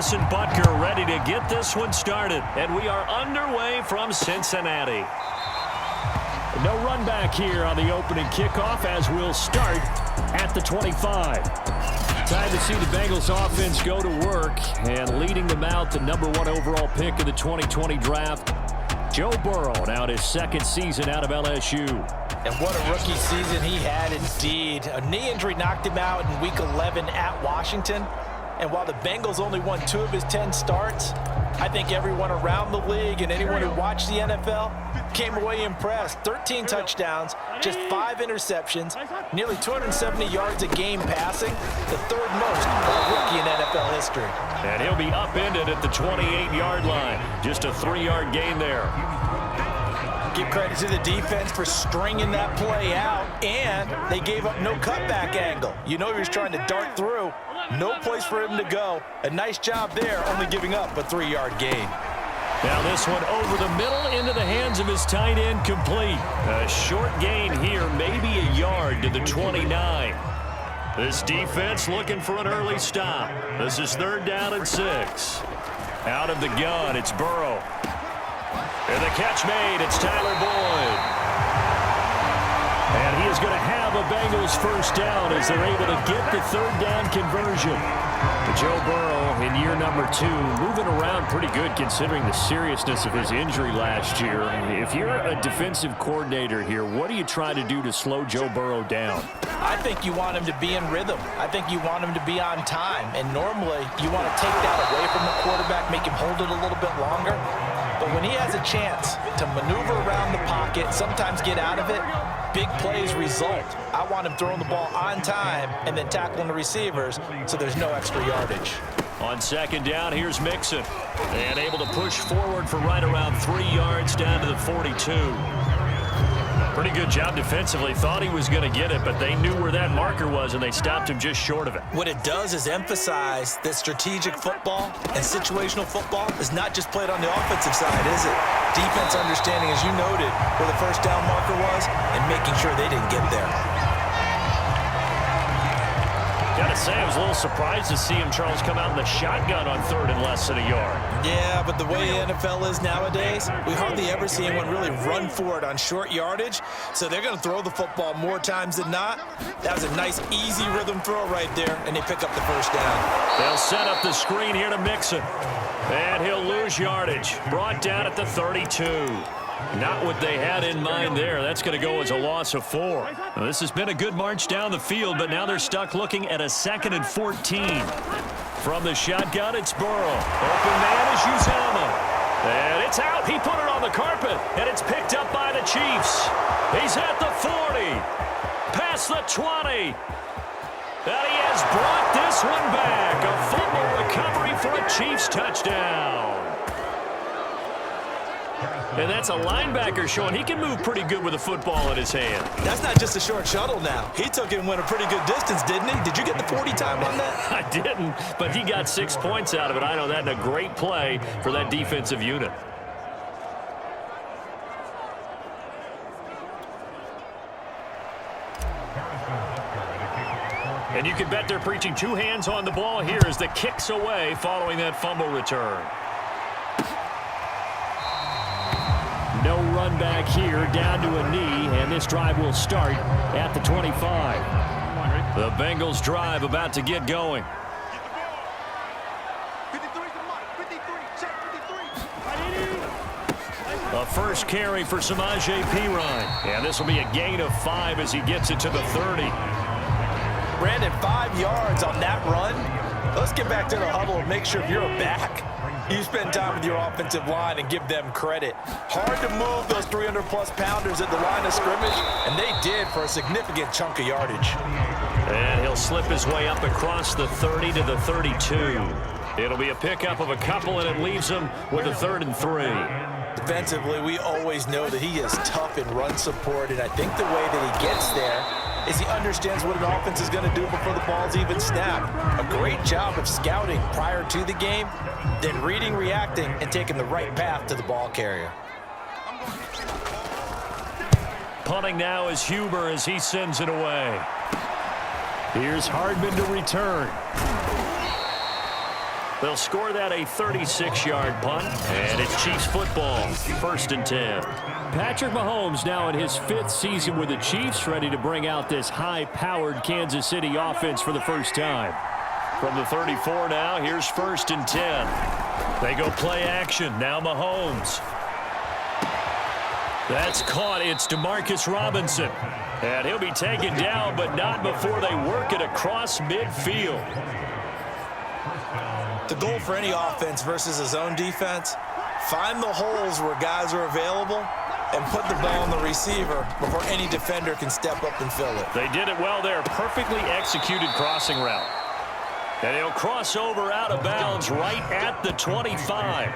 Harrison Butker ready to get this one started. And we are underway from Cincinnati. No run back here on the opening kickoff as we'll start at the 25. Time to see the Bengals offense go to work, and leading them out, the #1 overall pick of the 2020 draft, Joe Burrow, now his second season out of LSU. And what a rookie season he had indeed. A knee injury knocked him out in Week 11 at Washington. And while the Bengals only won 2 of his 10 starts, I think everyone around the league and anyone who watched the NFL came away impressed. 13 touchdowns, just 5 interceptions, nearly 270 yards a game passing, the 3rd most for a rookie in NFL history. And he'll be upended at the 28-yard line. Just a 3-yard gain there. Give credit to the defense for stringing that play out, and they gave up no cutback angle. You know he was trying to dart through. No place for him to go. A nice job there, only giving up a 3-yard gain. Now this one over the middle into the hands of his tight end, complete. A short gain here, maybe a yard to the 29. This defense looking for an early stop. This is 3rd down and 6. Out of the gun, it's Burrow. And the catch made, it's Tyler Boyd. And he is going to have a Bengals first down as they're able to get the 3rd down conversion. Joe Burrow in year #2, moving around pretty good considering the seriousness of his injury last year. If you're a defensive coordinator here, what do you try to do to slow Joe Burrow down? I think you want him to be in rhythm. I think you want him to be on time. And normally you want to take that away from the quarterback, make him hold it a little bit longer. But when he has a chance to maneuver around the pocket, sometimes get out of it, big plays result. I want him throwing the ball on time and then tackling the receivers so there's no extra yardage. On 2nd down, here's Mcpherson. And able to push forward for right around 3 yards down to the 42. Pretty good job defensively. Thought he was going to get it, but they knew where that marker was, and they stopped him just short of it. What it does is emphasize that strategic football and situational football is not just played on the offensive side, is it? Defense understanding, as you noted, where the first down marker was and making sure they didn't get there. Gotta say, I was a little surprised to see him, Charles, come out in the shotgun on 3rd and less than a yard. Yeah, but the way the NFL is nowadays, we hardly ever see anyone really run for it on short yardage. So they're going to throw the football more times than not. That was a nice, easy rhythm throw right there, and they pick up the first down. They'll set up the screen here to Mixon. And he'll lose yardage. Brought down at the 32. Not what they had in mind there. That's going to go as a loss of 4. Now, this has been a good march down the field, but now they're stuck looking at a 2nd and 14. From the shotgun, it's Burrow. Open man is Uzama. And it's out. He put it on the carpet, and it's picked up by the Chiefs. He's at the 40. Past the 20. And he has brought this one back. A fumble recovery for a Chiefs touchdown. And that's a linebacker showing he can move pretty good with a football in his hand. That's not just a short shuttle now. He took it and went a pretty good distance, didn't he? Did you get the 40 time on that? I didn't, but he got 6 points out of it. I know that, and a great play for that defensive unit. And you can bet they're preaching 2 hands on the ball here as the kick's away following that fumble return. No run back here, down to a knee, and this drive will start at the 25. The Bengals drive about to get going. A first carry for Samaje Perine. And this will be a gain of 5 as he gets it to the 30. Brandon, 5 yards on that run. Let's get back to the huddle and make sure if you're a back, you spend time with your offensive line and give them credit. Hard to move those 300-plus pounders at the line of scrimmage, and they did for a significant chunk of yardage. And he'll slip his way up across the 30 to the 32. It'll be a pickup of a couple, and it leaves him with a 3rd and 3. Defensively, we always know that he is tough in run support, and I think the way that he gets there is he understands what an offense is going to do before the ball's even snapped. A great job of scouting prior to the game, then reading, reacting, and taking the right path to the ball carrier. Punting now is Huber as he sends it away. Here's Hardman to return. They'll score that a 36-yard punt, and it's Chiefs football, 1st and 10. Patrick Mahomes now in his 5th season with the Chiefs, ready to bring out this high-powered Kansas City offense for the first time. From the 34 now, here's 1st and 10. They go play action. Now Mahomes. That's caught. It's Demarcus Robinson. And he'll be taken down, but not before they work it across midfield. The goal for any offense versus a zone defense, find the holes where guys are available and put the ball on the receiver before any defender can step up and fill it. They did it well there. Perfectly executed crossing route. And he'll cross over out of bounds right at the 25.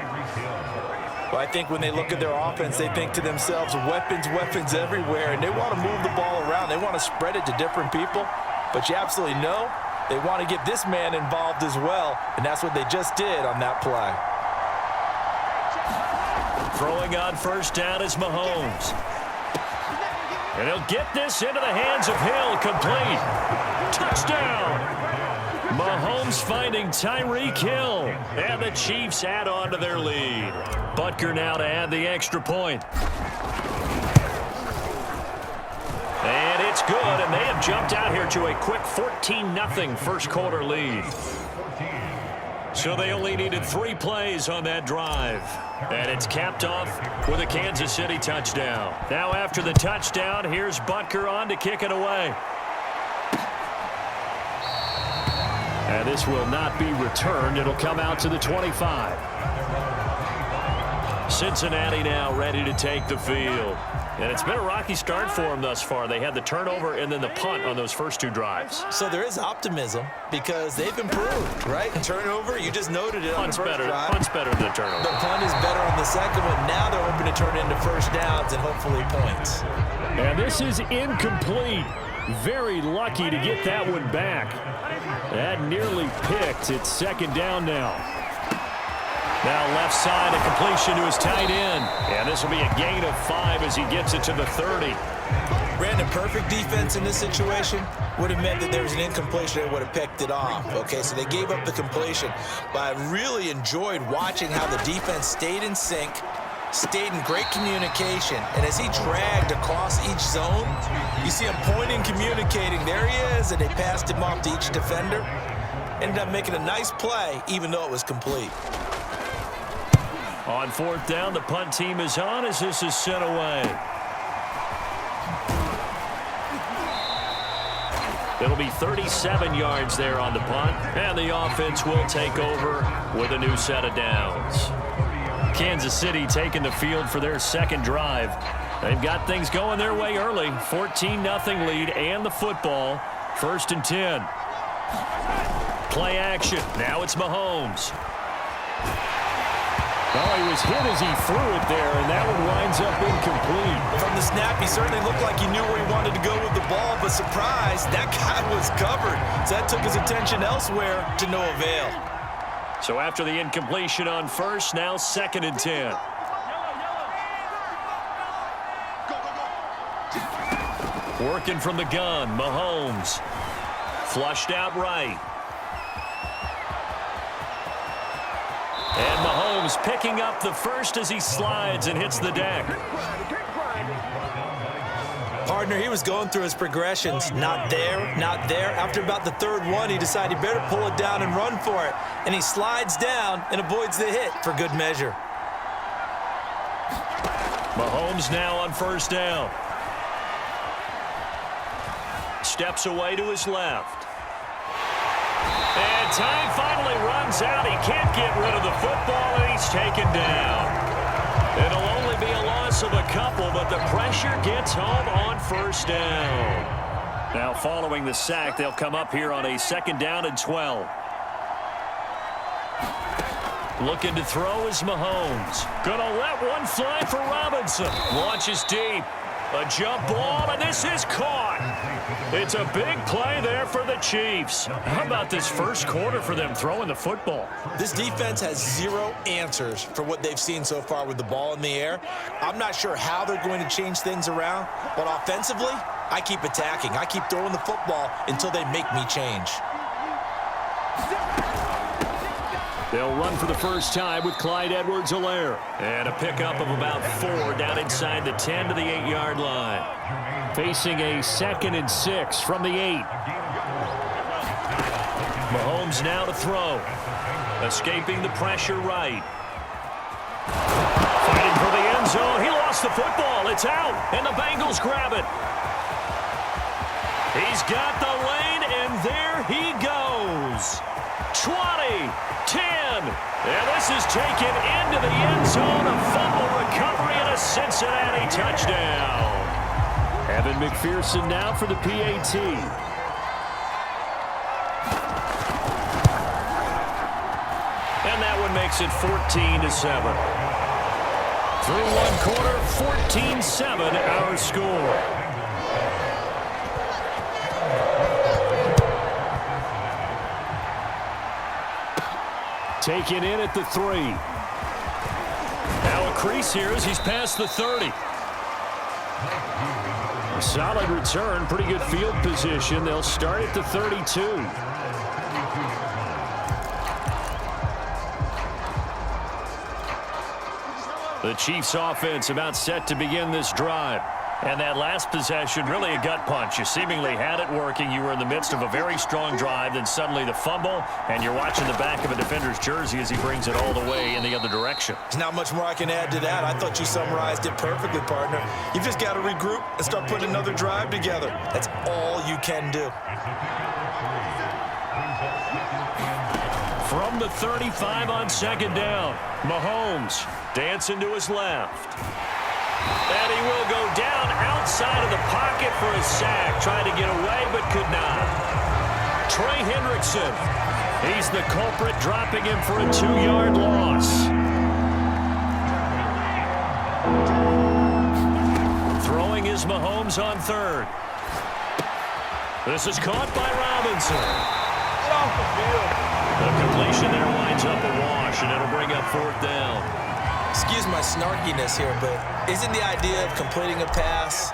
Well, I think when they look at their offense, they think to themselves, weapons everywhere, and they want to move the ball around. They want to spread it to different people, but you absolutely know they want to get this man involved as well, and that's what they just did on that play. Throwing on 1st down is Mahomes. And he'll get this into the hands of Hill, complete. Touchdown! Mahomes finding Tyreek Hill. And the Chiefs add on to their lead. Butker now to add the extra point. And it's good, and they have jumped out here to a quick 14-0 first quarter lead. So they only needed 3 plays on that drive. And it's capped off with a Kansas City touchdown. Now after the touchdown, here's Butker on to kick it away. And this will not be returned. It'll come out to the 25. Cincinnati now ready to take the field. And it's been a rocky start for them thus far. They had the turnover and then the punt on those first 2 drives. So there is optimism because they've improved, right? Turnover, you just noted it on the first drive. Punt's better than the turnover. The punt is better on the second one. Now they're hoping to turn it into 1st downs and hopefully points. And this is incomplete. Very lucky to get that one back. That nearly picked. It's 2nd down now. Now left side, a completion to his tight end. And this will be a gain of 5 as he gets it to the 30. Brandon, perfect defense in this situation would have meant that there was an incompletion that would have picked it off. Okay, so they gave up the completion. But I really enjoyed watching how the defense stayed in sync, stayed in great communication. And as he dragged across each zone, you see him pointing, communicating. There he is, and they passed him off to each defender. Ended up making a nice play, even though it was complete. On 4th down, the punt team is on as this is sent away. It'll be 37 yards there on the punt, and the offense will take over with a new set of downs. Kansas City taking the field for their 2nd drive. They've got things going their way early. 14-0 lead and the football. 1st and 10. Play action. Now it's Mahomes. Well, he was hit as he threw it there, and that one winds up incomplete. From the snap, he certainly looked like he knew where he wanted to go with the ball, but surprise, that guy was covered. So that took his attention elsewhere to no avail. So after the incompletion on 1st, now 2nd and 10. Working from the gun, Mahomes. Flushed out right. And Mahomes picking up the first as he slides and hits the deck. Partner, he was going through his progressions. Not there, not there. After about the 3rd one, he decided he better pull it down and run for it. And he slides down and avoids the hit for good measure. Mahomes now on 1st down. Steps away to his left. And time finally runs out. He can't get rid of the football, and he's taken down. It'll only be a loss of a couple, but the pressure gets home on 1st down. Now following the sack, they'll come up here on a 2nd down and 12. Looking to throw is Mahomes. Gonna let one fly for Robinson. Launches deep. A jump ball, and this is caught. It's a big play there for the Chiefs. How about this first quarter for them throwing the football? This defense has 0 answers for what they've seen so far with the ball in the air. I'm not sure how they're going to change things around, but offensively, I keep attacking. I keep throwing the football until they make me change. They'll run for the first time with Clyde Edwards-Helaire. And a pickup of about 4 down inside the 10 to the 8-yard line. Facing a 2nd and 6 from the 8. Mahomes now to throw. Escaping the pressure right. Fighting for the end zone. He lost the football. It's out, and the Bengals grab it. He's got the lane, and there he goes. 20, 10, and this is taken into the end zone. A fumble recovery and a Cincinnati touchdown. Evan Mcpherson now for the PAT. And that one makes it 14-7. Through one quarter, 14-7 our score. Taken in at the 3. Now a crease here as he's past the 30. A solid return, pretty good field position. They'll start at the 32. The Chiefs offense about set to begin this drive. And that last possession, really a gut punch. You seemingly had it working. You were in the midst of a very strong drive. Then suddenly the fumble, and you're watching the back of a defender's jersey as he brings it all the way in the other direction. There's not much more I can add to that. I thought you summarized it perfectly, partner. You've just got to regroup and start putting another drive together. That's all you can do. From the 35 on 2nd down, Mahomes dancing to his left. And he will go down outside of the pocket for a sack. Tried to get away, but could not. Trey Hendrickson, he's the culprit, dropping him for a 2-yard loss. Throwing is Mahomes on 3rd. This is caught by Robinson. Get off the field. The completion there winds up a wash, and it'll bring up 4th down. Excuse my snarkiness here, but isn't the idea of completing a pass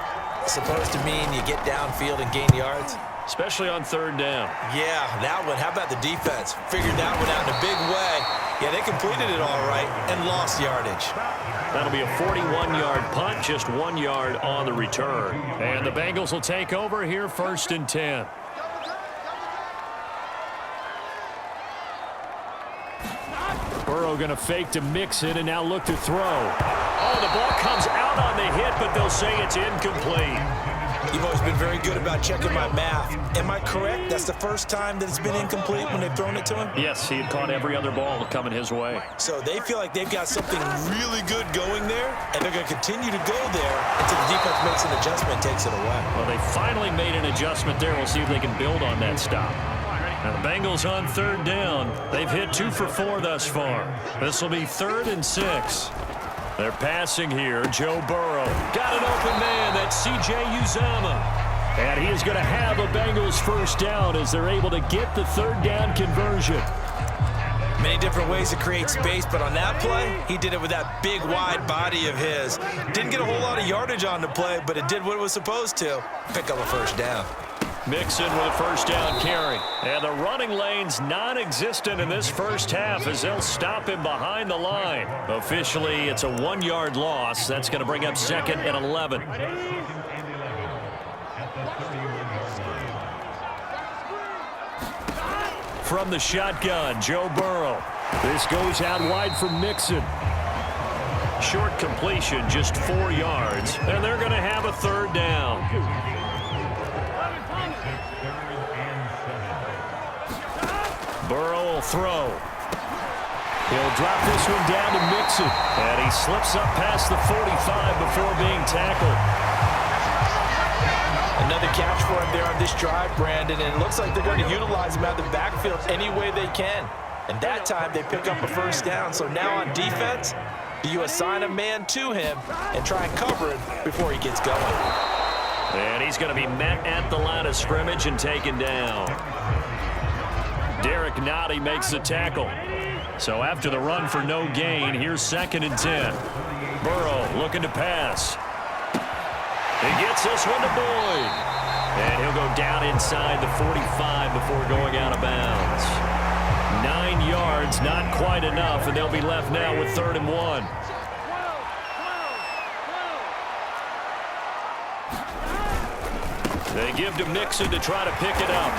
supposed to mean you get downfield and gain yards? Especially on 3rd down. Yeah, that one. How about the defense? Figured that one out in a big way. Yeah, they completed it all right and lost yardage. That'll be a 41-yard punt, just 1 yard on the return. And the Bengals will take over here, 1st and 10. Burrow going to fake to Mixon and now look to throw. Oh, the ball comes out on the hit, but they'll say it's incomplete. You've always been very good about checking my math. Am I correct? That's the first time that it's been incomplete when they've thrown it to him? Yes, he had caught every other ball coming his way. So they feel like they've got something really good going there, and they're going to continue to go there until the defense makes an adjustment and takes it away. Well, they finally made an adjustment there. We'll see if they can build on that stop. Now the Bengals on 3rd down. They've hit 2 for 4 thus far. This will be 3rd and 6. They're passing here. Joe Burrow. Got an open man. That's C.J. Uzomah. And he is going to have a Bengals 1st down as they're able to get the 3rd down conversion. Many different ways to create space, but on that play, he did it with that big, wide body of his. Didn't get a whole lot of yardage on the play, but it did what it was supposed to. Pick up a 1st down. Mixon with a 1st down carry. And the running lane's non-existent in this first half as they'll stop him behind the line. Officially, it's a 1-yard loss. That's going to bring up 2nd and 11. From the shotgun, Joe Burrow. This goes out wide for Mixon. Short completion, just 4 yards. And they're going to have a 3rd down. Burrow will throw. He'll drop this one down to Mixon. And he slips up past the 45 before being tackled. Another catch for him there on this drive, Brandon, and it looks like they're going to utilize him out of the backfield any way they can. And that time they pick up a 1st down. So now on defense, do you assign a man to him and try and cover it before he gets going? And he's going to be met at the line of scrimmage and taken down. Derek Nottie makes the tackle. So after the run for no gain, here's 2nd and 10. Burrow looking to pass. He gets this one to Boyd. And he'll go down inside the 45 before going out of bounds. 9 yards, not quite enough, and they'll be left now with 3rd and 1. They give to Mixon to try to pick it up.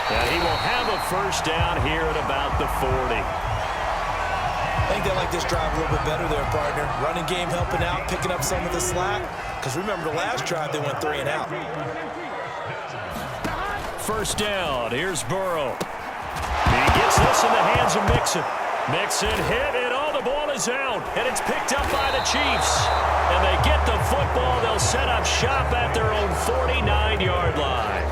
And he will have a first down here at about the 40. I think they like this drive a little bit better there, partner. Running game helping out, picking up some of the slack. Because remember the last drive, they went 3 and out. First down. Here's Burrow. He gets this in the hands of Mixon. Mixon hit, and the ball is out. And it's picked up by the Chiefs. And they get the football. They'll set up shop at their own 49-yard line.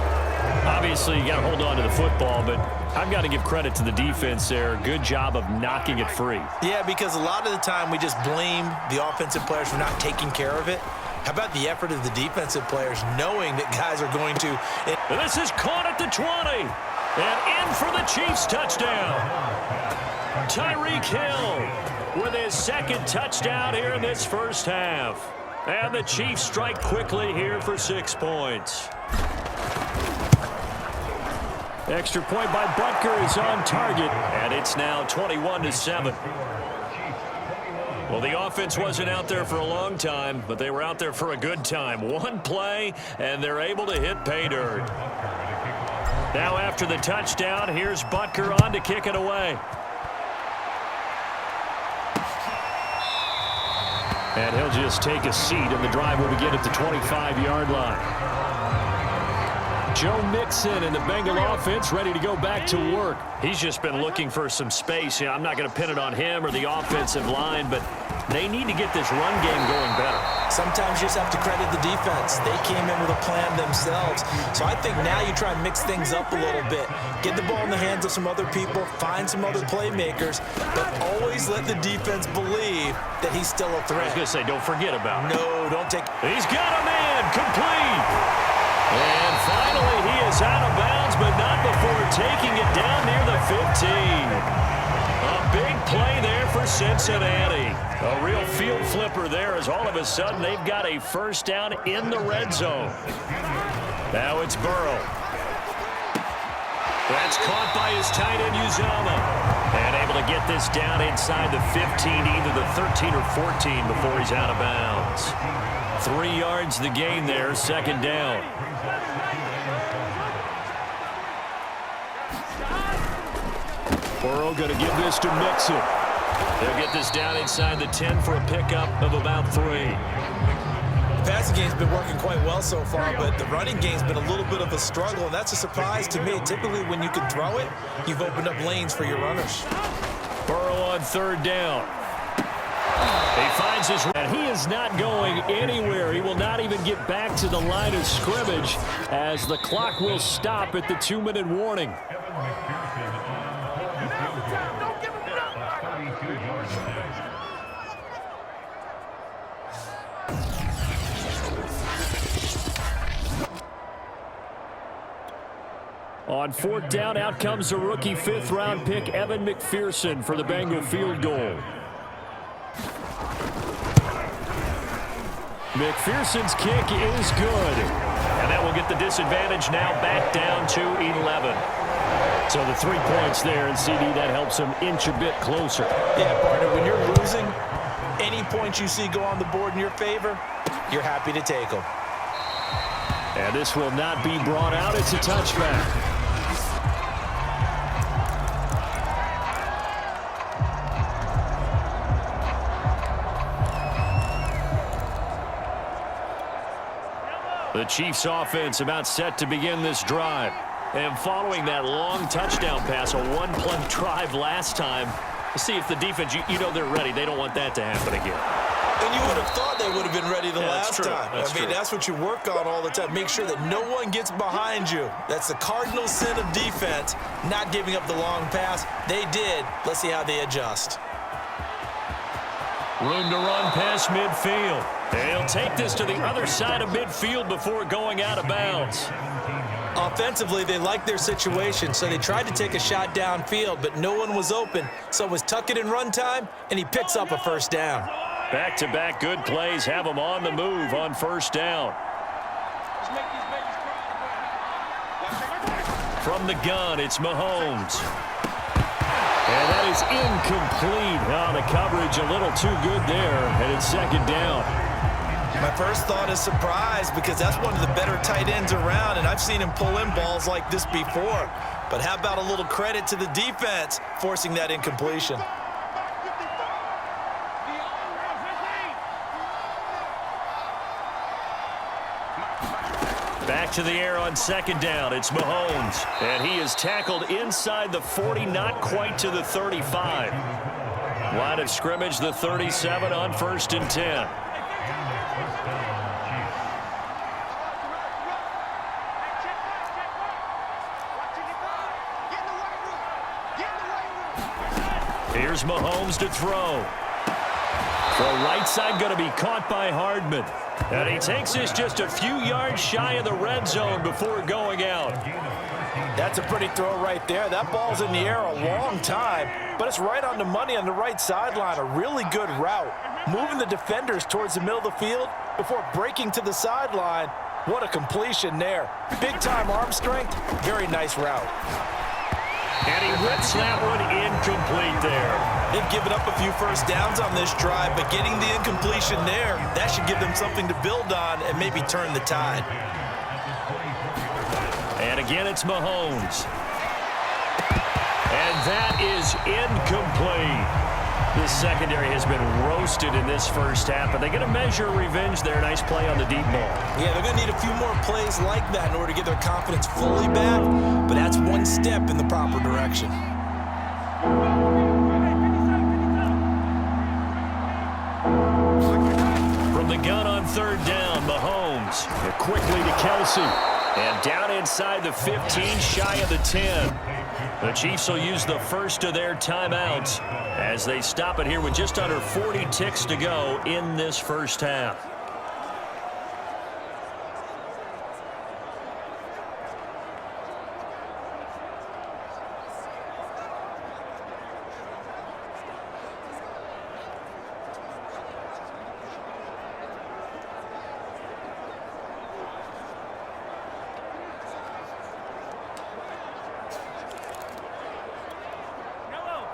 Obviously, you got to hold on to the football, but I've got to give credit to the defense there. Good job of knocking it free. Yeah, because a lot of the time we just blame the offensive players for not taking care of it. How about the effort of the defensive players knowing that guys are going to... And this is caught at the 20. And in for the Chiefs touchdown. Tyreek Hill with his 2nd touchdown here in this first half. And the Chiefs strike quickly here for 6 points. Extra point by Butker is on target, and it's now 21-7. Well, the offense wasn't out there for a long time, but they were out there for a good time. One play, and they're able to hit pay dirt. Now after the touchdown, here's Butker on to kick it away. And he'll just take a seat, and the drive will begin at the 25-yard line. Joe Mixon and the Bengal offense ready to go back to work. He's just been looking for some space. I'm not going to pin it on him or the offensive line, but they need to get this run game going better. Sometimes you just have to credit the defense. They came in with a plan themselves. So I think now you try and mix things up a little bit. Get the ball in the hands of some other people, find some other playmakers, but always let the defense believe that he's still a threat. I was going to say, don't forget about it. No, don't take... He's got a man, complete. And finally, he is out of bounds, but not before taking it down near the 15. A big play there for Cincinnati. A real field flipper there as all of a sudden they've got a first down in the red zone. Now it's Burrow. That's caught by his tight end, Uzama. And able to get this down inside the 15, either the 13 or 14 before he's out of bounds. 3 yards the gain there, 2nd down. Burrow going to give this to Mixon. They'll get this down inside the 10 for a pickup of about 3. The passing game's been working quite well so far, but the running game's been a little bit of a struggle, and that's a surprise to me. Typically, when you can throw it, you've opened up lanes for your runners. Burrow on 3rd down. He finds his... And he is not going anywhere. He will not even get back to the line of scrimmage as the clock will stop at the 2-minute warning. On 4th down, out comes the rookie 5th-round pick, Evan Mcpherson, for the Bengal field goal. McPherson's kick is good. And that will get the disadvantage now back down to 11. So the 3 points there, and CD, that helps him inch a bit closer. Yeah, partner, when you're losing, any points you see go on the board in your favor, you're happy to take them. And this will not be brought out. It's a touchback. The Chiefs offense about set to begin this drive. And following that long touchdown pass, a one-play drive last time, see if the defense, you know they're ready. They don't want that to happen again. And you would have thought they would have been ready the last time. I mean, that's what you work on all the time. Make sure that no one gets behind you. That's the cardinal sin of defense, not giving up the long pass. They did. Let's see how they adjust. Room to run past midfield. They'll take this to the other side of midfield before going out of bounds. Offensively, they liked their situation, so they tried to take a shot downfield, but no one was open. So it was tuck it in run time, and he picks up a first down. Back-to-back good plays have him on the move on first down. From the gun, it's Mahomes. And that is incomplete. Oh, the coverage a little too good there, and it's second down. My first thought is surprise because that's one of the better tight ends around, and I've seen him pull in balls like this before. But how about a little credit to the defense forcing that incompletion? Back to the air on second down. It's Mahomes. And he is tackled inside the 40, not quite to the 35. Line of scrimmage, the 37 on 1st and 10. Here's Mahomes to throw. The right side going to be caught by Hardman. And he takes this just a few yards shy of the red zone before going out. That's a pretty throw right there. That ball's in the air a long time, but it's right on the money on the right sideline. A really good route. Moving the defenders towards the middle of the field before breaking to the sideline. What a completion there. Big-time arm strength. Very nice route. And he rips that one incomplete there. They've given up a few first downs on this drive, but getting the incompletion there, that should give them something to build on and maybe turn the tide. And again, it's Mahomes. And that is incomplete. This secondary has been roasted in this first half, but they're going to measure revenge there. Nice play on the deep ball. Yeah, they're going to need a few more plays like that in order to get their confidence fully back, but that's one step in the proper direction. From the gun on third down, Mahomes. Quickly to Kelsey. And down inside the 15, shy of the 10. The Chiefs will use the first of their timeouts as they stop it here with just under 40 ticks to go in this first half.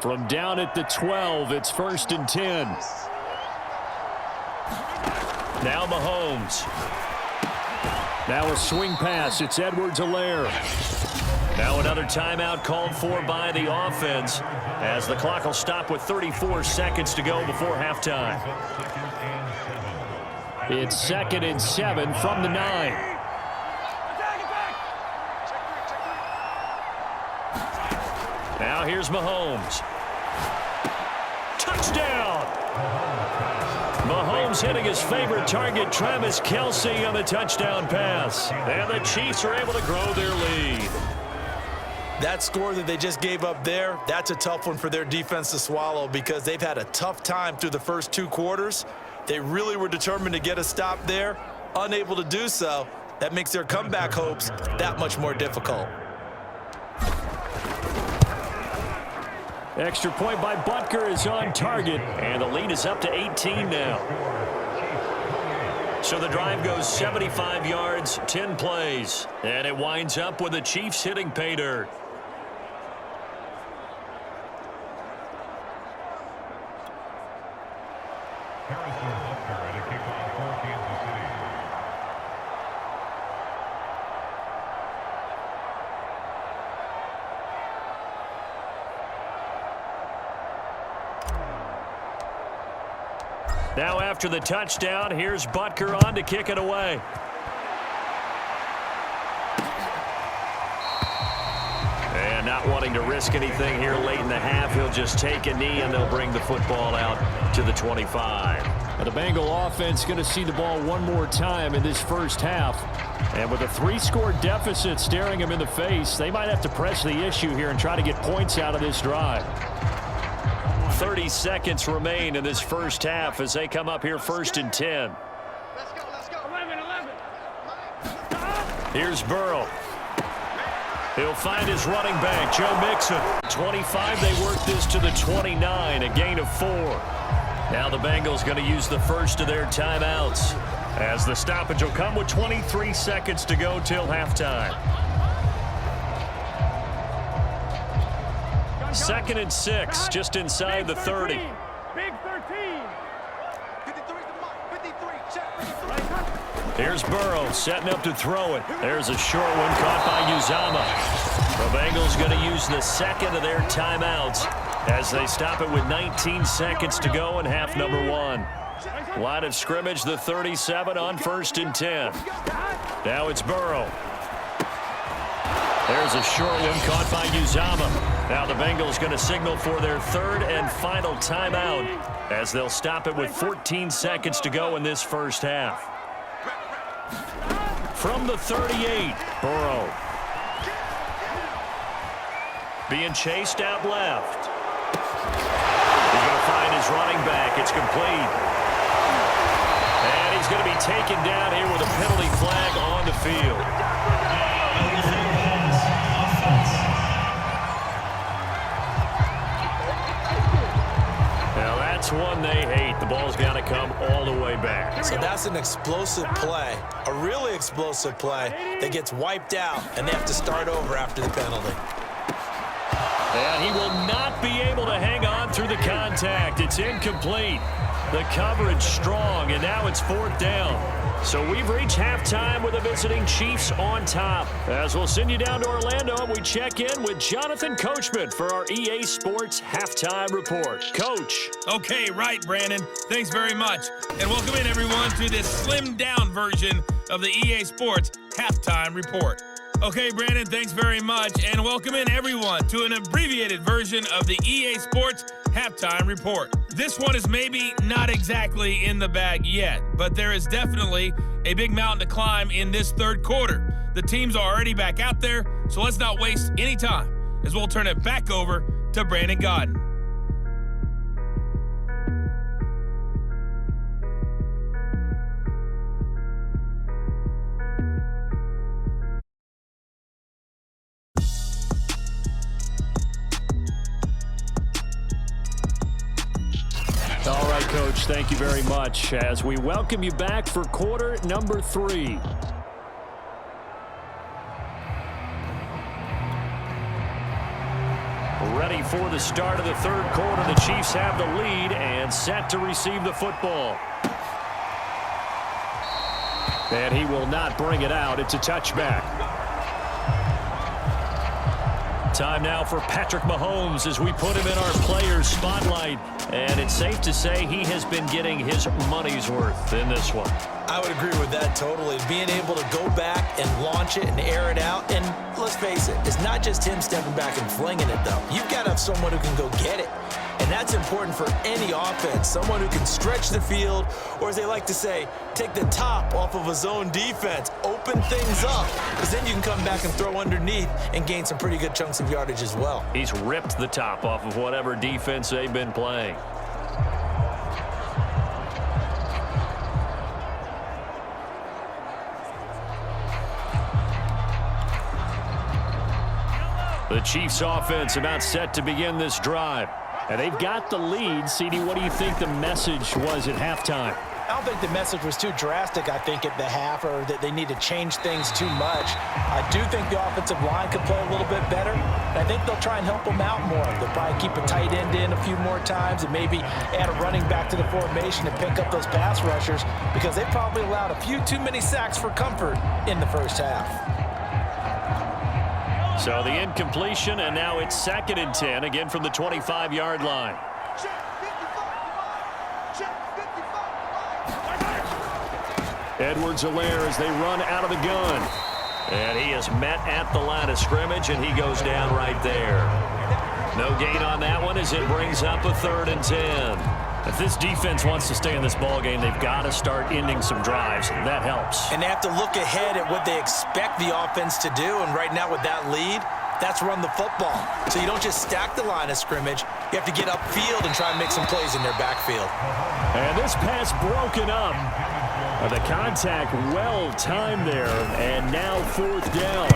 From down at the 12, it's 1st and 10. Now Mahomes. Now a swing pass. It's Edwards-Helaire. Now another timeout called for by the offense as the clock will stop with 34 seconds to go before halftime. It's 2nd and 7 from the 9. Now here's Mahomes. Touchdown! Mahomes hitting his favorite target, Travis Kelce, on the touchdown pass. And the Chiefs are able to grow their lead. That score that they just gave up there, that's a tough one for their defense to swallow because they've had a tough time through the first 2 quarters. They really were determined to get a stop there, unable to do so. That makes their comeback hopes that much more difficult. Extra point by Butker is on target, and the lead is up to 18 now. So the drive goes 75 yards, 10 plays, and it winds up with the Chiefs hitting pay dirt. Now after the touchdown, here's Butker on to kick it away. And not wanting to risk anything here late in the half, he'll just take a knee and they'll bring the football out to the 25. Now the Bengal offense going to see the ball one more time in this first half. And with a 3-score deficit staring them in the face, they might have to press the issue here and try to get points out of this drive. 30 seconds remain in this first half as they come up here 1st and 10. Let's go. 11. Here's Burrow. He'll find his running back, Joe Mixon. 25, they work this to the 29, a gain of 4. Now the Bengals going to use the first of their timeouts as the stoppage will come with 23 seconds to go till halftime. 2nd and 6, just inside the 30. Big 13. Here's Burrow setting up to throw it. There's a short one caught by Uzama. The Bengals going to use the second of their timeouts as they stop it with 19 seconds to go in half number 1. Line of scrimmage, the 37 on 1st and 10. Now it's Burrow. There's a short one caught by Uzama. Now the Bengals going to signal for their 3rd and final timeout as they'll stop it with 14 seconds to go in this first half. From the 38, Burrow. Being chased out left. He's going to find his running back. It's complete. And he's going to be taken down here with a penalty flag on the field. Now that's one they hate. The ball's got to come all the way back. So that's an explosive play, a really explosive play that gets wiped out, and they have to start over after the penalty. And he will not be able to hang on through the contact. It's incomplete. The coverage strong, and now it's 4th down. So we've reached halftime with the visiting Chiefs on top. As we'll send you down to Orlando, and we check in with Jonathan Coachman for our EA Sports Halftime Report. Coach. Okay, right, Brandon. Thanks very much. And welcome in, everyone, to this slimmed-down version of the EA Sports Halftime Report. Okay, Brandon, thanks very much. And welcome in, everyone, to an abbreviated version of the EA Sports Halftime Report. This one is maybe not exactly in the bag yet, but there is definitely a big mountain to climb in this 3rd quarter. The teams are already back out there, so let's not waste any time as we'll turn it back over to Brandon Godden. All right, Coach, thank you very much as we welcome you back for quarter number 3. Ready for the start of the 3rd quarter. The Chiefs have the lead and set to receive the football. And he will not bring it out. It's a touchback. Time now for Patrick Mahomes as we put him in our players' spotlight. And it's safe to say he has been getting his money's worth in this one. I would agree with that totally. Being able to go back and launch it and air it out. And let's face it, it's not just him stepping back and flinging it, though. You've got to have someone who can go get it. And that's important for any offense. Someone who can stretch the field, or as they like to say, take the top off of a zone defense, open things up, because then you can come back and throw underneath and gain some pretty good chunks of yardage as well. He's ripped the top off of whatever defense they've been playing. The Chiefs offense about set to begin this drive. And they've got the lead. CD, what do you think the message was at halftime? I don't think the message was too drastic, I think, at the half, or that they need to change things too much. I do think the offensive line could play a little bit better. And I think they'll try and help them out more. They'll probably keep a tight end in a few more times and maybe add a running back to the formation and pick up those pass rushers, because they probably allowed a few too many sacks for comfort in the first half. So the incompletion, and now it's 2nd and 10, again from the 25-yard line. Edwards-Helaire as they run out of the gun. And he is met at the line of scrimmage, and he goes down right there. No gain on that one as it brings up a 3rd and 10. If this defense wants to stay in this ballgame, they've got to start ending some drives. That helps. And they have to look ahead at what they expect the offense to do. And right now with that lead, that's run the football. So you don't just stack the line of scrimmage. You have to get upfield and try and make some plays in their backfield. And this pass broken up. The contact well timed there. And now 4th down.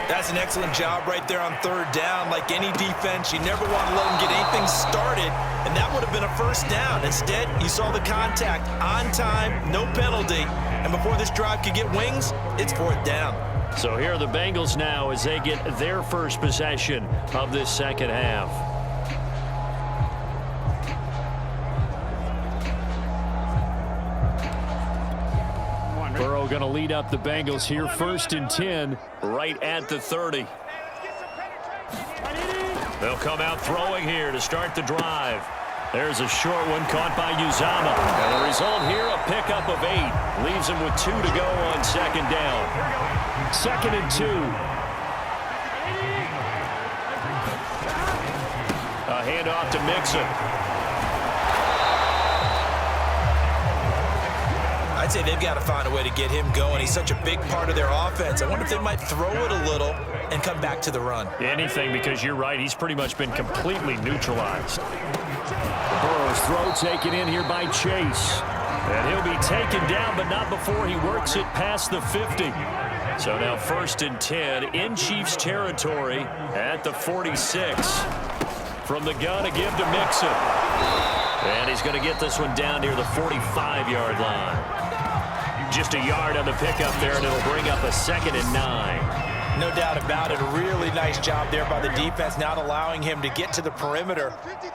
That's an excellent job right there on 3rd down. Like any defense, you never want to let them get anything started, and that would have been a 1st down. Instead, you saw the contact on time, no penalty, and before this drive could get wings, it's 4th down. So here are the Bengals now as they get their first possession of this second half. Burrow going to lead up the Bengals here, 1st and 10. Right at the 30. They'll come out throwing here to start the drive. There's a short one caught by Uzama. And the result here, a pickup of 8. Leaves him with 2 to go on second down. 2nd and 2. A handoff to Mcpherson. I'd say they've got to find a way to get him going. He's such a big part of their offense. I wonder if they might throw it a little and come back to the run. Anything, because you're right. He's pretty much been completely neutralized. Burrow's throw taken in here by Chase. And he'll be taken down, but not before he works it past the 50. So now 1st and 10 in Chiefs territory at the 46. From the gun, a give to Mcpherson. And he's going to get this one down near the 45-yard line. Just a yard on the pickup there, and it'll bring up a 2nd and 9. No doubt about it. A really nice job there by the defense, not allowing him to get to the perimeter.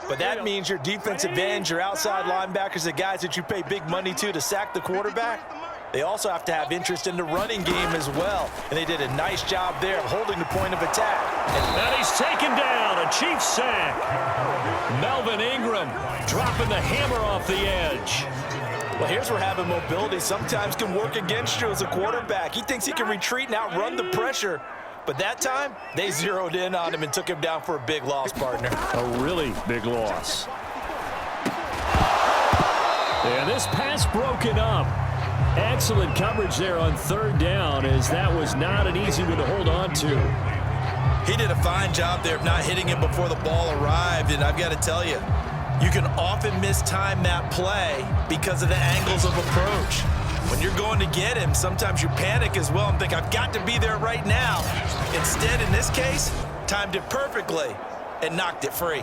But that means your defensive ends, your outside linebackers, the guys that you pay big money to sack the quarterback, they also have to have interest in the running game as well. And they did a nice job there of holding the point of attack. And he's taken down, a Chiefs sack. Melvin Ingram dropping the hammer off the edge. Well, here's where having mobility sometimes can work against you as a quarterback. He thinks he can retreat and outrun the pressure. But that time, they zeroed in on him and took him down for a big loss, partner. A really big loss. And this pass broken up. Excellent coverage there on 3rd down, as that was not an easy one to hold on to. He did a fine job there of not hitting him before the ball arrived, and I've got to tell you, you can often mistime that play because of the angles of approach. When you're going to get him, sometimes you panic as well and think, I've got to be there right now. Instead, in this case, timed it perfectly and knocked it free.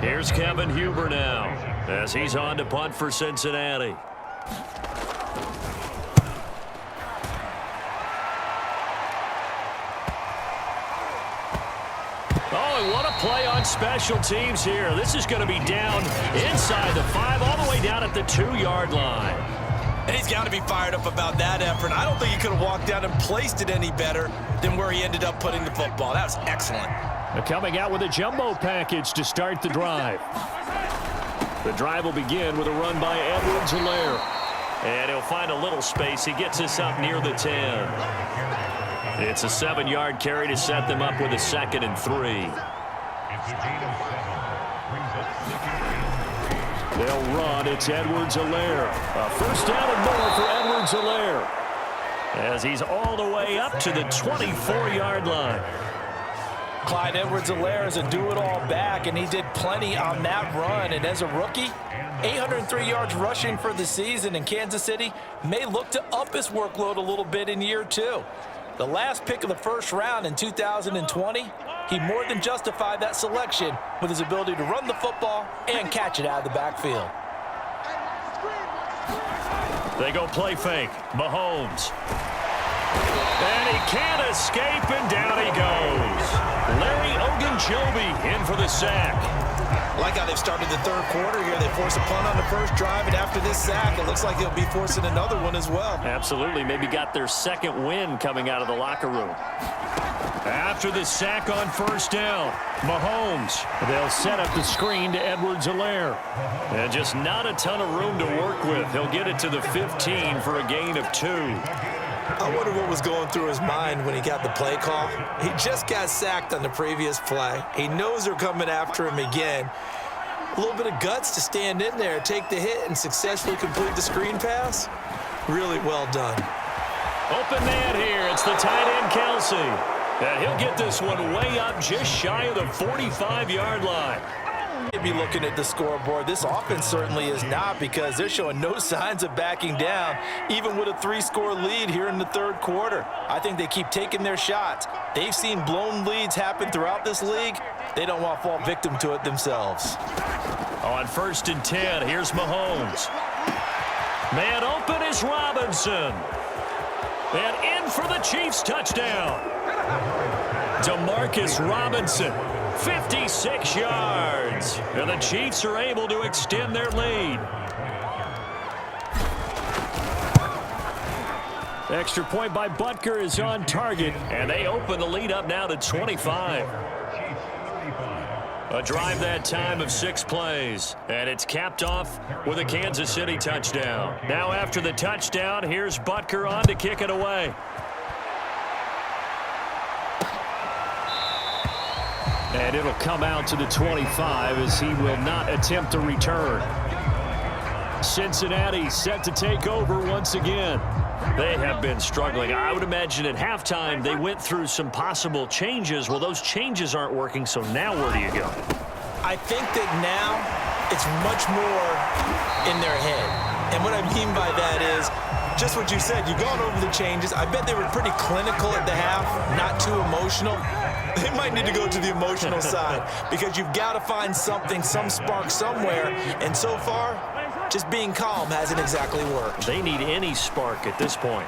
Here's Kevin Huber now as he's on to punt for Cincinnati. Oh, and what a play on special teams here. This is going to be down inside the 5, all the way down at the 2-yard line. And he's got to be fired up about that effort. I don't think he could have walked down and placed it any better than where he ended up putting the football. That was excellent. They're coming out with a jumbo package to start the drive. The drive will begin with a run by Edwards-Helaire. And he'll find a little space. He gets us up near the 10. It's a 7-yard carry to set them up with a 2nd and 3. They'll run. It's Edwards-Helaire. A 1st down and more for Edwards-Helaire, as he's all the way up to the 24-yard line. Clyde Edwards-Helaire is a do-it-all back, and he did plenty on that run. And as a rookie, 803 yards rushing for the season, and Kansas City may look to up his workload a little bit in year 2. The last pick of the 1st round in 2020, he more than justified that selection with his ability to run the football and catch it out of the backfield. They go play fake. Mahomes. And he can't escape, and down he goes. Larry Ogunjobi in for the sack. Like how they've started the 3rd quarter here. They force a punt on the 1st drive, and after this sack, it looks like they'll be forcing another one as well. Absolutely. Maybe got their 2nd win coming out of the locker room. After the sack on 1st down, Mahomes. They'll set up the screen to Edwards-Helaire. And just not a ton of room to work with. He'll get it to the 15 for a gain of 2. I wonder what was going through his mind when he got the play call. He just got sacked on the previous play. He knows they're coming after him again. A little bit of guts to stand in there, take the hit, and successfully complete the screen pass. Really well done. Open man here. It's the tight end, Kelsey. And he'll get this one way up just shy of the 45-yard line. You'd be looking at the scoreboard. This offense certainly is not, because they're showing no signs of backing down, even with a 3-score lead here in the 3rd quarter. I think they keep taking their shots. They've seen blown leads happen throughout this league. They don't want to fall victim to it themselves. On 1st and 10, here's Mahomes. Man open is Robinson. And in for the Chiefs touchdown. Demarcus Robinson, 56 yards. And the Chiefs are able to extend their lead. Extra point by Butker is on target. And they open the lead up now to 25. A drive that time of 6 plays. And it's capped off with a Kansas City touchdown. Now after the touchdown, here's Butker on to kick it away. And it'll come out to the 25 as he will not attempt a return. Cincinnati set to take over once again. They have been struggling. I would imagine at halftime they went through some possible changes. Well, those changes aren't working, so now where do you go? I think that now it's much more in their head. And what I mean by that is just what you said. You've gone over the changes. I bet they were pretty clinical at the half, not too emotional. They might need to go to the emotional side because you've got to find something, some spark somewhere. And so far, just being calm hasn't exactly worked. They need any spark at this point.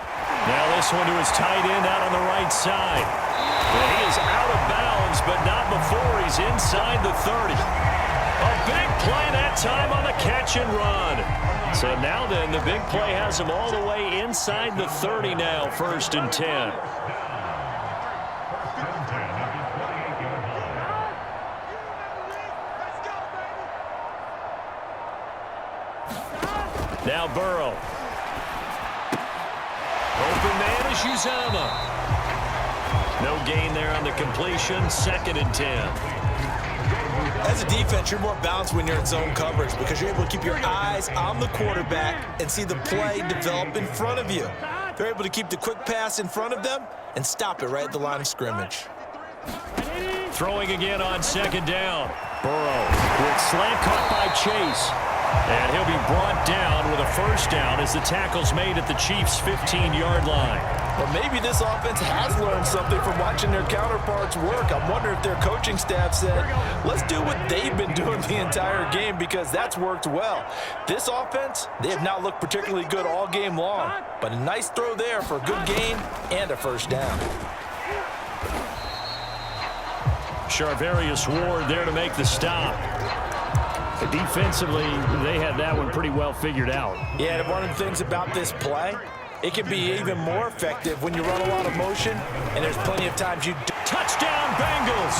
Now this one to his tight end out on the right side. And he is out of bounds, but not before he's inside the 30. A big play that time on the catch and run. So now then, the big play has him all the way inside the 30 now, 1st and 10. Now Burrow. Open man is Uzama. No gain there on the completion. 2nd and 10. As a defense, you're more balanced when you're in zone coverage because you're able to keep your eyes on the quarterback and see the play develop in front of you. They're able to keep the quick pass in front of them and stop it right at the line of scrimmage. Throwing again on 2nd down. Burrow with slant caught by Chase. And he'll be brought down with a 1st down as the tackle's made at the Chiefs' 15-yard line. Well, maybe this offense has learned something from watching their counterparts work. I'm wondering if their coaching staff said, let's do what they've been doing the entire game because that's worked well. This offense, they have not looked particularly good all game long, but a nice throw there for a good gain and a 1st down. Charvarius Ward there to make the stop. Defensively, they had that one pretty well figured out. Yeah, and one of the things about this play, it can be even more effective when you run a lot of motion, and there's plenty of times you do. Touchdown, Bengals!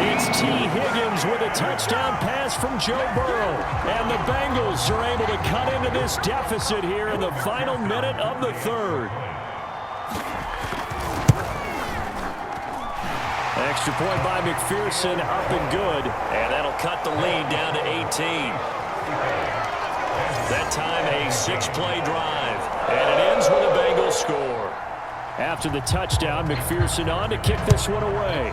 It's T. Higgins with a touchdown pass from Joe Burrow. And the Bengals are able to cut into this deficit here in the final minute of the 3rd. Extra point by Mcpherson, up and good. And that'll cut the lead down to 18. That time a 6-play drive. And it ends with a Bengals score. After the touchdown, Mcpherson on to kick this one away.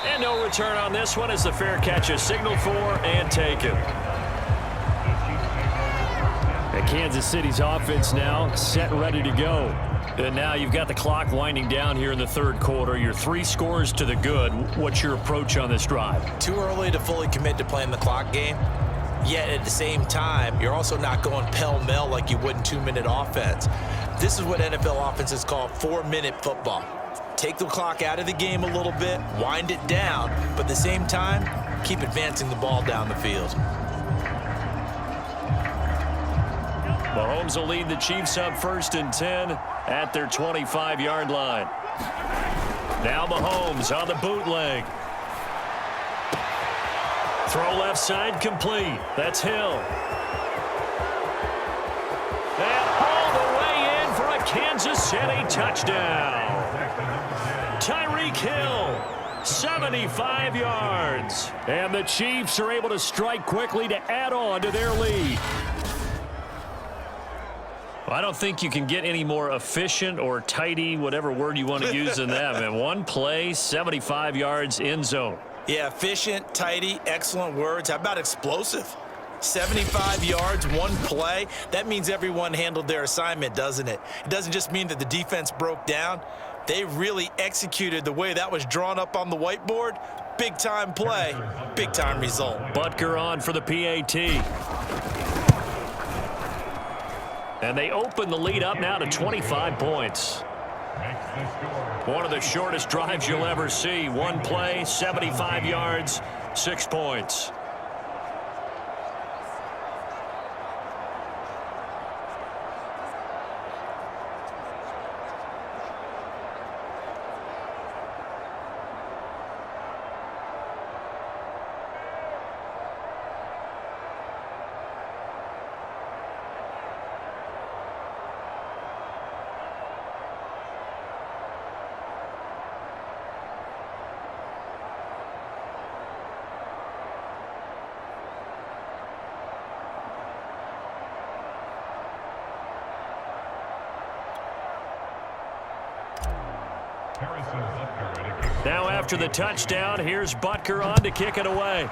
And no return on this one as the fair catch is signaled for and taken. And Kansas City's offense now set and ready to go. And now you've got the clock winding down here in the 3rd quarter. You're 3 scores to the good. What's your approach on this drive? Too early to fully commit to playing the clock game. Yet at the same time, you're also not going pell-mell like you would in 2-minute offense. This is what NFL offenses call 4-minute football. Take the clock out of the game a little bit, wind it down, but at the same time, keep advancing the ball down the field. Mahomes will lead the Chiefs up 1st and 10 at their 25-yard line. Now Mahomes on the bootleg. Throw left side complete. That's Hill. And all the way in for a Kansas City touchdown. Tyreek Hill, 75 yards. And the Chiefs are able to strike quickly to add on to their lead. I don't think you can get any more efficient or tidy, whatever word you want to use in that. Man, one play, 75 yards, end zone. Yeah, efficient, tidy, excellent words. How about explosive? 75 yards, one play. That means everyone handled their assignment, doesn't it? It doesn't just mean that the defense broke down, They really executed the way that was drawn up on the whiteboard. Big-time play, big-time result. Butker on for the PAT. And they open the lead up now to 25 points. One of the shortest drives you'll ever see. One play, 75 yards, 6 points. Now after the touchdown, here's Butker on to kick it away.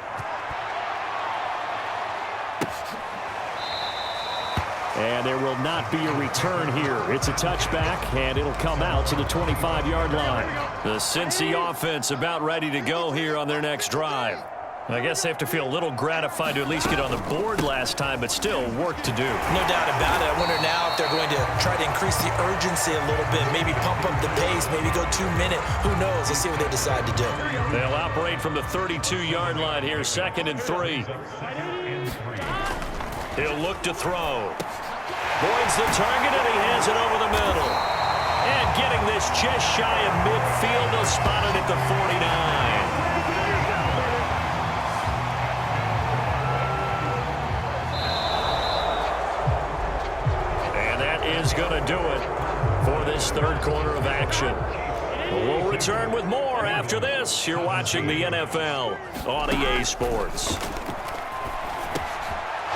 And there will not be a return here. It's a touchback, and it'll come out to the 25-yard line. The Cincy offense about ready to go here on their next drive. I guess they have to feel a little gratified to at least get on the board last time, but still work to do. No doubt about it. I wonder now if they're going to try to increase the urgency a little bit, maybe pump up the pace, maybe go 2 minute. Who knows? Let's see what they decide to do. They'll operate from the 32-yard line here, 2nd and 3. He'll look to throw. Boyd's the target, and he hands it over the middle. And getting this just shy of midfield, they'll spot it at the 49. Is going to do it for this third quarter of action. We'll return with more after this. You're watching the NFL on EA Sports.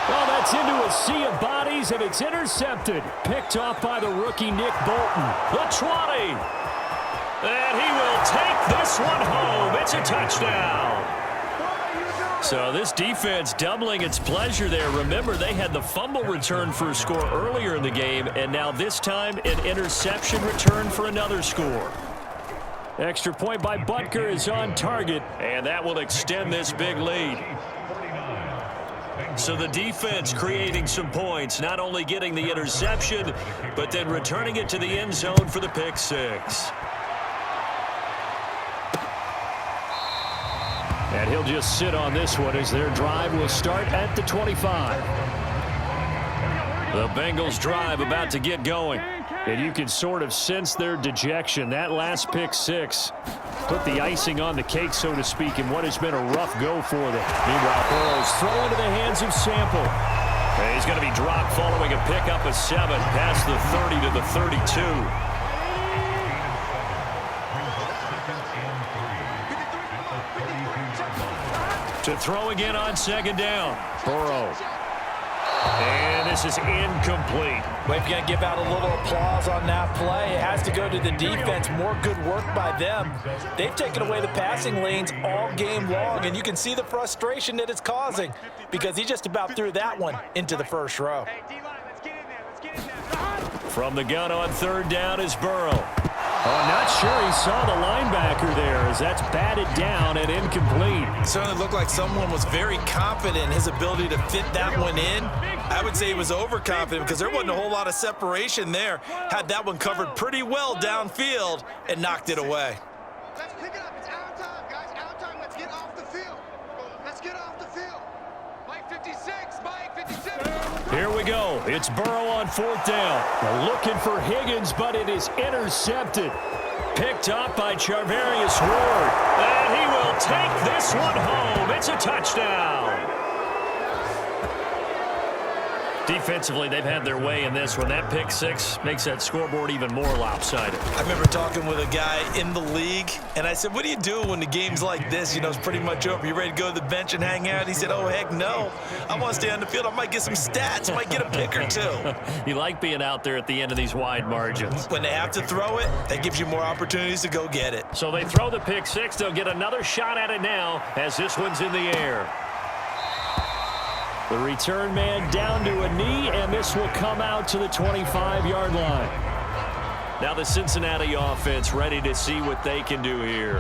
Well, that's into a sea of bodies, and it's intercepted. Picked off by the rookie Nick Bolton. The 20. And he will take this one home. It's a touchdown. So this defense doubling its pleasure there. Remember, they had the fumble return for a score earlier in the game, and now this time an interception return for another score. Extra point by Butker is on target. And that will extend this big lead. So the defense creating some points, not only getting the interception, but then returning it to the end zone for the pick six. And he'll just sit on this one as their drive will start at the 25. The Bengals drive about to get going. And you can sort of sense their dejection. That last pick six put the icing on the cake, so to speak, in what has been a rough go for them. Meanwhile, Burrow's throw into the hands of Sample. And he's going to be dropped following a pickup of 7 past the 30 to the 32. To throw again on 2nd down. Burrow. And this is incomplete. We've got to give out a little applause on that play. It has to go to the defense. More good work by them. They've taken away the passing lanes all game long, and you can see the frustration that it's causing because he just about threw that one into the first row. From the gun on 3rd down is Burrow. Oh, not sure he saw the linebacker there as that's batted down and incomplete. It certainly looked like someone was very confident in his ability to fit that one in. I would say he was overconfident because there wasn't a whole lot of separation there. Had that one covered pretty well downfield and knocked it away. Let's pick it up. It's our time, guys. Our time. Let's get off the field. Let's get off the field. Mike 56. Mike 56. Here we go. It's Burrow on 4th down. They're looking for Higgins, but it is intercepted. Picked up by Charvarius Ward. And he will take this one home. It's a touchdown. Defensively, they've had their way in this one. That pick six makes that scoreboard even more lopsided. I remember talking with a guy in the league, and I said, what do you do when the game's like this? You know, it's pretty much over. You ready to go to the bench and hang out? He said, oh, heck no. I want to stay on the field. I might get some stats. I might get a pick or two. You like being out there at the end of these wide margins. When they have to throw it, that gives you more opportunities to go get it. So they throw the pick six. They'll get another shot at it now as this one's in the air. The return man down to a knee, and this will come out to the 25-yard line. Now the Cincinnati offense ready to see what they can do here.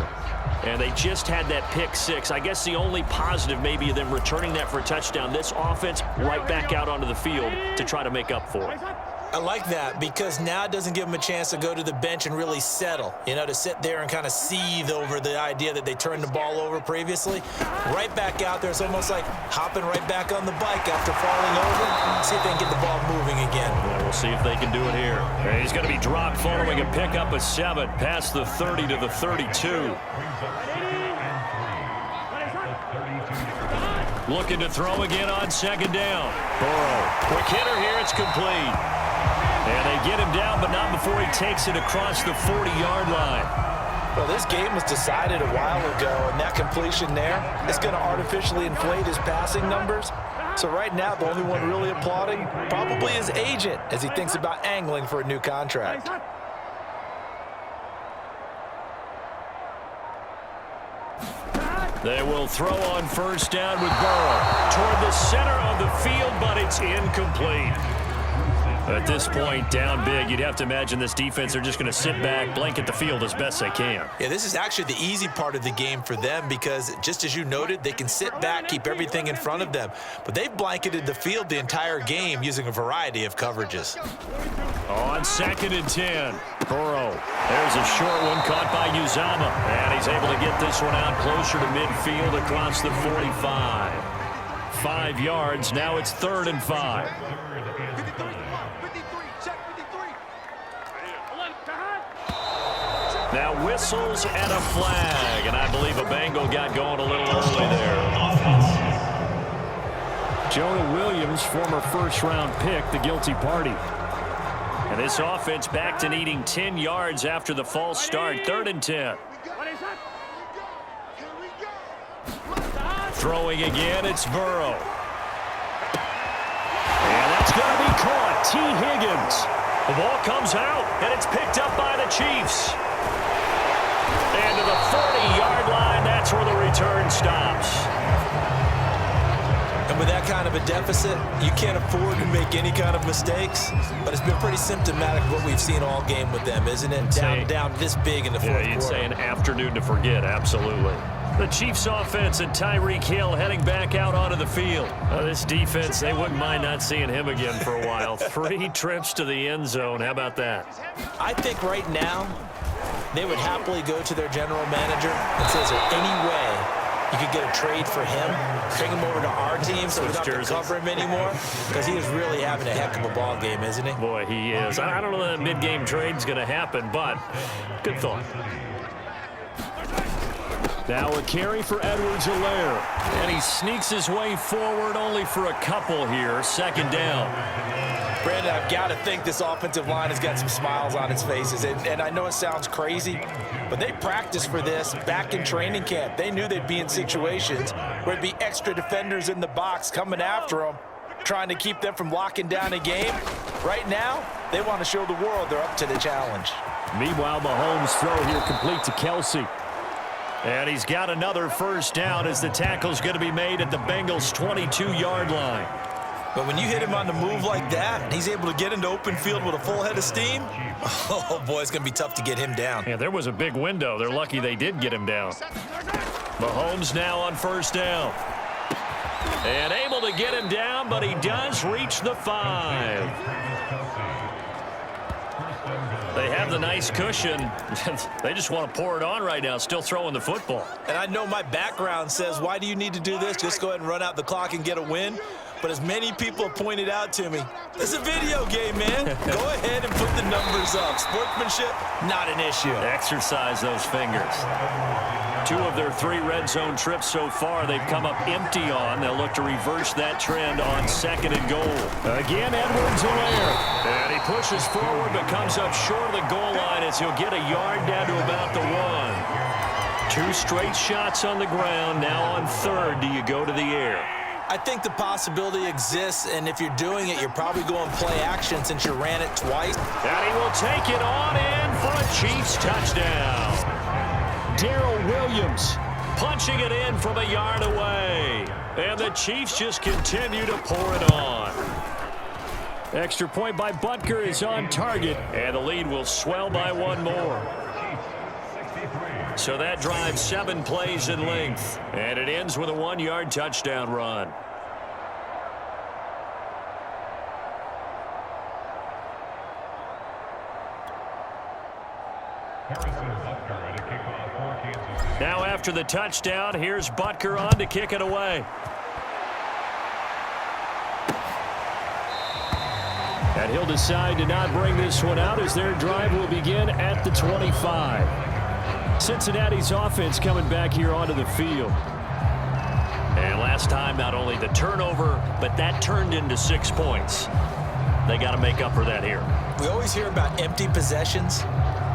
And they just had that pick six. I guess the only positive maybe of them returning that for a touchdown. This offense right back out onto the field to try to make up for it. I like that because now it doesn't give them a chance to go to the bench and really settle, you know, to sit there and kind of seethe over the idea that they turned the ball over previously. Right back out there, it's almost like hopping right back on the bike after falling over. See if they can get the ball moving again. Yeah, we'll see if they can do it here. And he's going to be dropped following a pickup of 7 past the 30 to the 32. Looking to throw again on second down. Burrow. Quick hitter here. It's complete. And they get him down, but not before he takes it across the 40-yard line. Well, this game was decided a while ago, and that completion there is going to artificially inflate his passing numbers. So right now, the only one really applauding probably his agent as he thinks about angling for a new contract. They will throw on first down with Burrow toward the center of the field, but it's incomplete. At this point, down big, you'd have to imagine this defense, they're just going to sit back, blanket the field as best they can. Yeah, this is actually the easy part of the game for them because, just as you noted, they can sit back, keep everything in front of them. But they've blanketed the field the entire game using a variety of coverages. On second and 10, Burrow. There's a short one caught by Uzama. And he's able to get this one out closer to midfield across the 45. 5 yards, now it's 3rd and 5. Now whistles and a flag, and I believe a Bengal got going a little early there. Jonah Williams, former first-round pick, the guilty party. And this offense back to needing 10 yards after the false start. 3rd and 10. Throwing again, it's Burrow. And that's going to be caught. T. Higgins. The ball comes out, and it's picked up by the Chiefs. And to the 40-yard line, that's where the return stops. And with that kind of a deficit, you can't afford to make any kind of mistakes. But it's been pretty symptomatic of what we've seen all game with them, isn't it? Down this big in the fourth quarter. You'd say an afternoon to forget, absolutely. The Chiefs offense and Tyreek Hill heading back out onto the field. This defense, they wouldn't mind not seeing him again for a while. 3 trips to the end zone. How about that? I think right now they would happily go to their general manager and say, is there any way you could get a trade for him, bring him over to our team so we don't have to cover him anymore? Because he is really having a heck of a ball game, isn't he? Boy, he is. I don't know that mid-game trade's going to happen, but good thought. Now a carry for Edwards-Helaire. And he sneaks his way forward only for a couple here. 2nd down. Brandon, I've got to think this offensive line has got some smiles on its faces. And I know it sounds crazy, but they practiced for this back in training camp. They knew they'd be in situations where there'd be extra defenders in the box coming after them, trying to keep them from locking down a game. Right now, they want to show the world they're up to the challenge. Meanwhile, Mahomes throw here complete to Kelsey. And he's got another first down as the tackle's going to be made at the Bengals' 22-yard line. But when you hit him on the move like that, and he's able to get into open field with a full head of steam, oh, boy, it's going to be tough to get him down. Yeah, there was a big window. They're lucky they did get him down. Mahomes now on first down. And able to get him down, but he does reach the 5. They have the nice cushion. They just want to pour it on right now, still throwing the football. And I know my background says, why do you need to do this? Just go ahead and run out the clock and get a win. But as many people have pointed out to me, it's a video game, man. Go ahead and put the numbers up. Sportsmanship, not an issue. Exercise those fingers. 2 of their 3 red zone trips so far, they've come up empty on. They'll look to reverse that trend on 2nd and goal. Again, Edwards-Helaire. And he pushes forward, but comes up short of the goal line as he'll get a yard down to about the 1. 2 straight shots on the ground. Now on 3rd, do you go to the air? I think the possibility exists, and if you're doing it, you're probably going play action since you ran it twice. And he will take it on in for a Chiefs touchdown. Darrell Williams punching it in from a yard away. And the Chiefs just continue to pour it on. Extra point by Butker is on target. And the lead will swell by one more. So that drive 7 plays in length. And it ends with a 1-yard touchdown run. Now after the touchdown, here's Butker on to kick it away. And he'll decide to not bring this one out as their drive will begin at the 25. Cincinnati's offense coming back here onto the field. And last time, not only the turnover, but that turned into 6 points. They got to make up for that here. We always hear about empty possessions,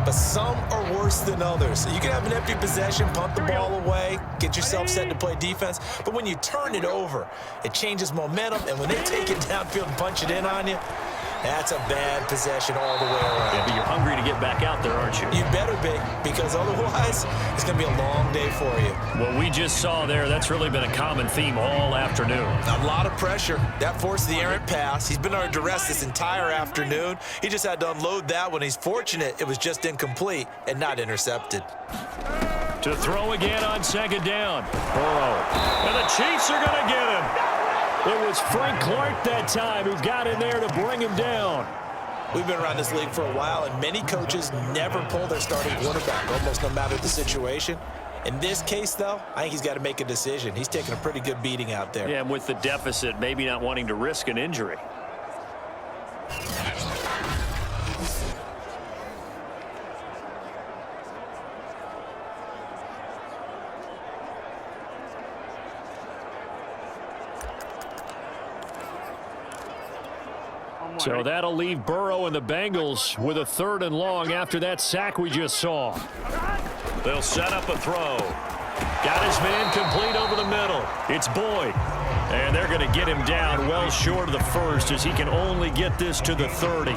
but some are worse than others. You can have an empty possession, punt the ball away, get yourself set to play defense, but when you turn it over, it changes momentum, and when they take it downfield and punch it in on you, that's a bad possession all the way around. Yeah, but you're hungry to get back out there, aren't you? You better be, because otherwise it's going to be a long day for you. What we just saw there, that's really been a common theme all afternoon. A lot of pressure. That forced the errant pass. He's been under duress this entire afternoon. He just had to unload that one. He's fortunate it was just incomplete and not intercepted. To throw again on 2nd down. Burrow. And the Chiefs are going to get him. It was Frank Clark that time who got in there to bring him down. We've been around this league for a while, and many coaches never pull their starting quarterback, almost no matter the situation. In this case, though, I think he's got to make a decision. He's taking a pretty good beating out there. Yeah, and with the deficit, maybe not wanting to risk an injury. So that'll leave Burrow and the Bengals with a 3rd and long after that sack we just saw. They'll set up a throw. Got his man complete over the middle. It's Boyd. And they're going to get him down well short of the first as he can only get this to the 30.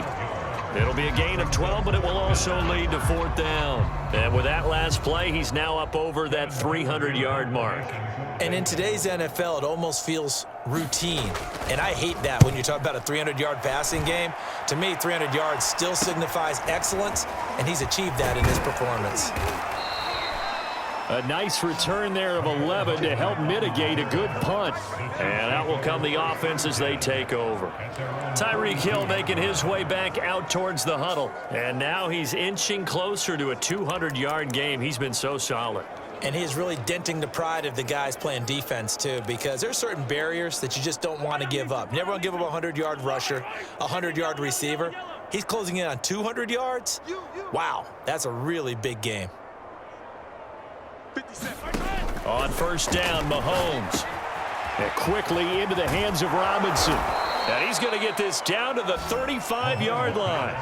It'll be a gain of 12, but it will also lead to 4th down. And with that last play, he's now up over that 300-yard mark. And in today's NFL, it almost feels routine. And I hate that when you talk about a 300-yard passing game. To me, 300 yards still signifies excellence, and he's achieved that in his performance. A nice return there of 11 to help mitigate a good punt. And out will come the offense as they take over. Tyreek Hill making his way back out towards the huddle. And now he's inching closer to a 200-yard game. He's been so solid. And he's really denting the pride of the guys playing defense, too, because there's certain barriers that you just don't want to give up. You never want to give up a 100-yard rusher, a 100-yard receiver. He's closing in on 200 yards. Wow, that's a really big game. On 1st down, Mahomes. And quickly into the hands of Robinson. And he's going to get this down to the 35-yard line.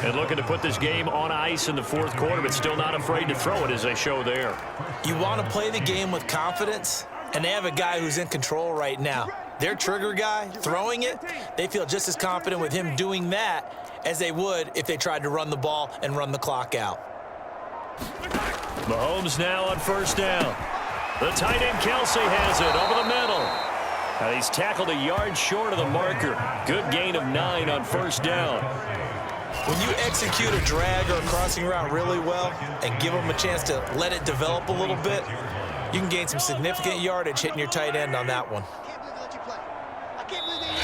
And looking to put this game on ice in the 4th quarter, but still not afraid to throw it as they show there. You want to play the game with confidence, and they have a guy who's in control right now. Their trigger guy, throwing it, they feel just as confident with him doing that as they would if they tried to run the ball and run the clock out. Mahomes now on 1st down. The tight end Kelsey has it over the middle. And he's tackled a yard short of the marker. Good gain of 9 on 1st down. When you execute a drag or a crossing route really well and give them a chance to let it develop a little bit, you can gain some significant yardage hitting your tight end on that one.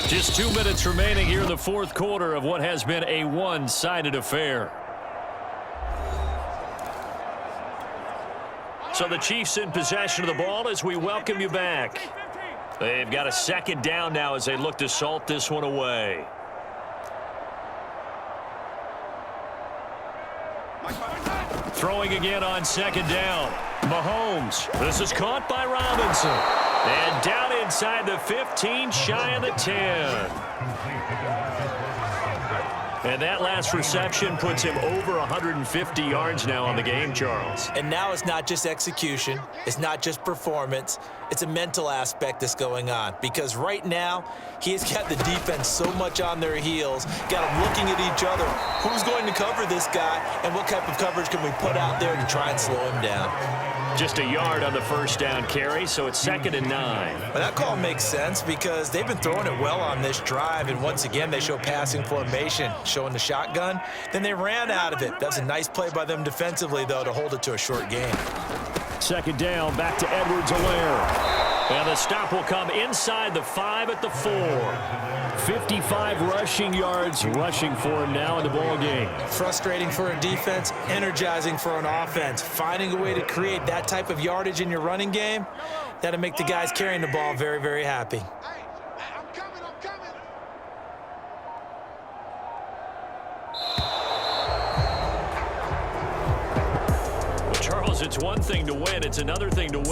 Just 2 minutes remaining here in the 4th quarter of what has been a one-sided affair. So the Chiefs in possession of the ball as we welcome you back. They've got a 2nd down now as they look to salt this one away. Throwing again on 2nd down. Mahomes. This is caught by Robinson. And down inside the 15, shy of the 10. And that last reception puts him over 150 yards now on the game, Charles. And now it's not just execution. It's not just performance. It's a mental aspect that's going on. Because right now, he has got the defense so much on their heels, got them looking at each other. Who's going to cover this guy, and what type of coverage can we put out there to try and slow him down? Just a yard on the first down carry, so it's 2nd and 9. Well, that call makes sense because they've been throwing it well on this drive, and once again, they show passing formation, showing the shotgun. Then they ran out of it. That's a nice play by them defensively, though, to hold it to a short gain. 2nd down, back to Edwards-Helaire. And the stop will come inside the 5 at the 4. 55 rushing yards rushing for him now in the ball game. Frustrating for a defense, energizing for an offense. Finding a way to create that type of yardage in your running game, that'll make the guys carrying the ball very, very happy. Hey, I'm coming. Well, Charles, it's one thing to win. It's another thing to win.